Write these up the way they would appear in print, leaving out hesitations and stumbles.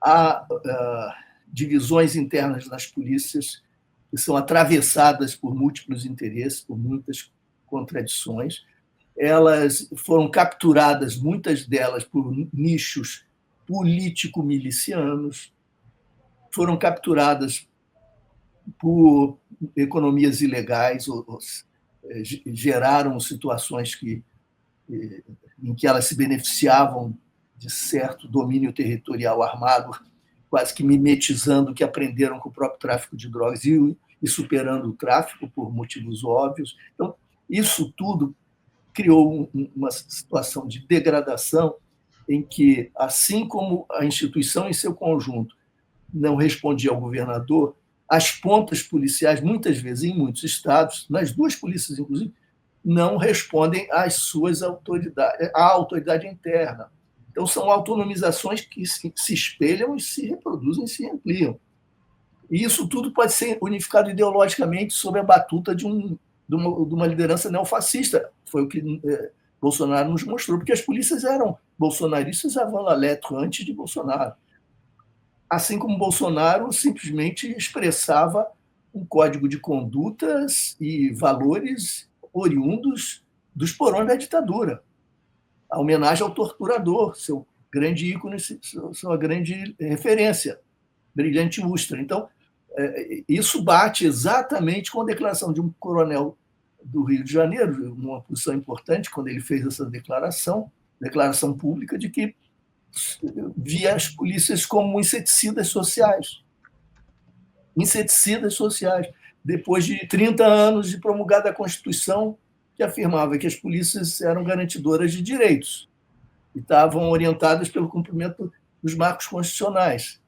Há divisões internas nas polícias que são atravessadas por múltiplos interesses, por muitas contradições. Elas foram capturadas, muitas delas, por nichos político-milicianos, foram capturadas por economias ilegais, geraram situações em que elas se beneficiavam de certo domínio territorial armado, quase que mimetizando o que aprenderam com o próprio tráfico de drogas e superando o tráfico por motivos óbvios. Então, isso tudo criou uma situação de degradação em que, assim como a instituição em seu conjunto não respondia ao governador, as pontas policiais, muitas vezes, em muitos estados, nas duas polícias, inclusive, não respondem às suas autoridades, à autoridade interna. Então, são autonomizações que se espelham e se reproduzem, se ampliam. E isso tudo pode ser unificado ideologicamente sob a batuta de uma liderança neofascista. Foi o que Bolsonaro nos mostrou, porque as polícias eram bolsonaristas avant la lettre, antes de Bolsonaro. Assim como Bolsonaro simplesmente expressava um código de condutas e valores oriundos dos porões da ditadura. A homenagem ao torturador, seu grande ícone, sua grande referência, Brilhante Ustra. Então, isso bate exatamente com a declaração de um coronel do Rio de Janeiro, uma posição importante, quando ele fez essa declaração pública, de que via as polícias como inseticidas sociais. Inseticidas sociais. Depois de 30 anos de promulgada a Constituição, que afirmava que as polícias eram garantidoras de direitos e estavam orientadas pelo cumprimento dos marcos constitucionais.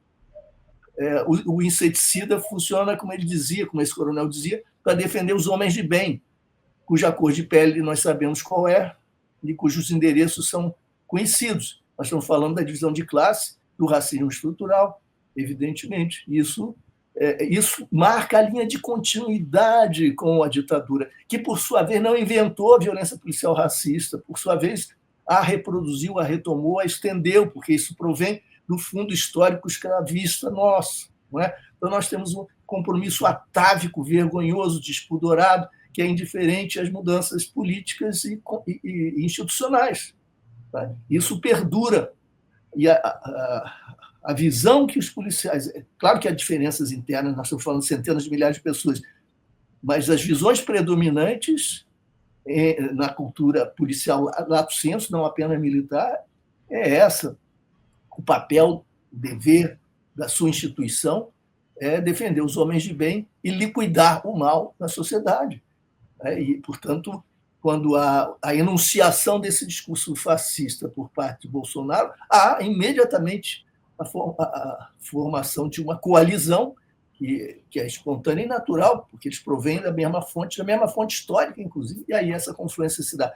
O inseticida funciona, como ele dizia, como esse coronel dizia, para defender os homens de bem, cuja cor de pele nós sabemos qual é e cujos endereços são conhecidos. Nós estamos falando da divisão de classe, do racismo estrutural, evidentemente. Isso marca a linha de continuidade com a ditadura, que, por sua vez, não inventou a violência policial racista, por sua vez, a reproduziu, a retomou, a estendeu, porque isso provém do fundo histórico escravista nosso. Não é? Então, nós temos um compromisso atávico, vergonhoso, despudorado, que é indiferente às mudanças políticas e institucionais. Tá? Isso perdura. E a visão que os policiais... Claro que há diferenças internas, nós estamos falando de centenas de milhares de pessoas, mas as visões predominantes na cultura policial lato sensu, não apenas militar, é essa. O papel, o dever da sua instituição é defender os homens de bem e liquidar o mal na sociedade. E, portanto, quando há a enunciação desse discurso fascista por parte de Bolsonaro, há imediatamente a formação de uma coalizão que é espontânea e natural, porque eles provêm da mesma fonte histórica, inclusive, e aí essa confluência se dá.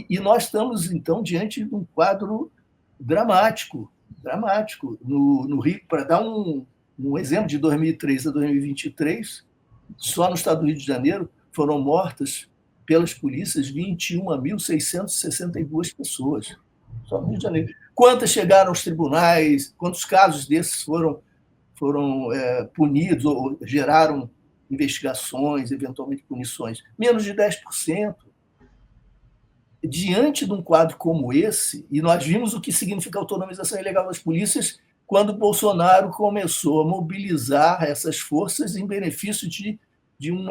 E nós estamos, então, diante de um quadro dramático no Rio. Para dar um exemplo, de 2003 a 2023, só no estado do Rio de Janeiro foram mortas pelas polícias 21.662 pessoas, só no Rio de Janeiro. Quantas chegaram aos tribunais, quantos casos desses foram punidos ou geraram investigações, eventualmente punições? Menos de 10%. Diante de um quadro como esse, e nós vimos o que significa a autonomização ilegal das polícias quando Bolsonaro começou a mobilizar essas forças em benefício de um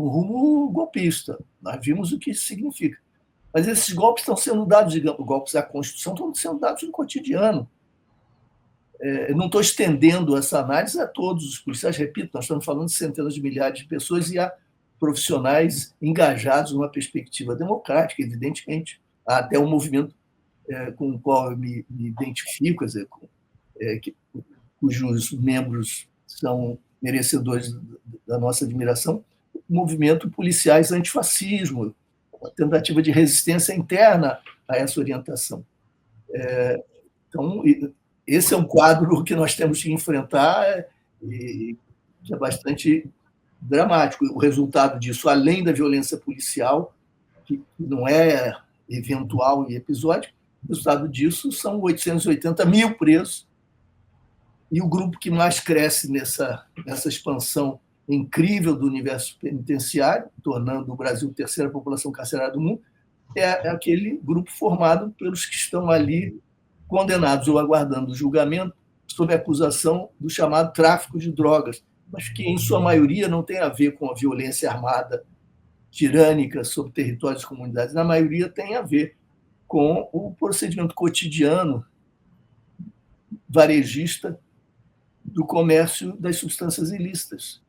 rumo golpista. Nós vimos o que isso significa. Mas esses golpes estão sendo dados, digamos, golpes à Constituição estão sendo dados no cotidiano. Não estou estendendo essa análise a todos os policiais, repito, nós estamos falando de centenas de milhares de pessoas e há profissionais engajados numa perspectiva democrática, evidentemente. Há até um movimento com o qual eu me identifico, quer dizer, cujos membros são merecedores da nossa admiração, o movimento Policiais Antifascismo, uma tentativa de resistência interna a essa orientação. Então, esse é um quadro que nós temos que enfrentar e que é bastante dramático. O resultado disso, além da violência policial, que não é eventual e episódica, o resultado disso são 880 mil presos, E o grupo que mais cresce nessa expansão incrível do universo penitenciário, tornando o Brasil a terceira população carcerária do mundo, é aquele grupo formado pelos que estão ali condenados ou aguardando julgamento sob acusação do chamado tráfico de drogas, mas que, em sua maioria, não tem a ver com a violência armada tirânica sobre territórios e comunidades. Na maioria, tem a ver com o procedimento cotidiano varejista do comércio das substâncias ilícitas.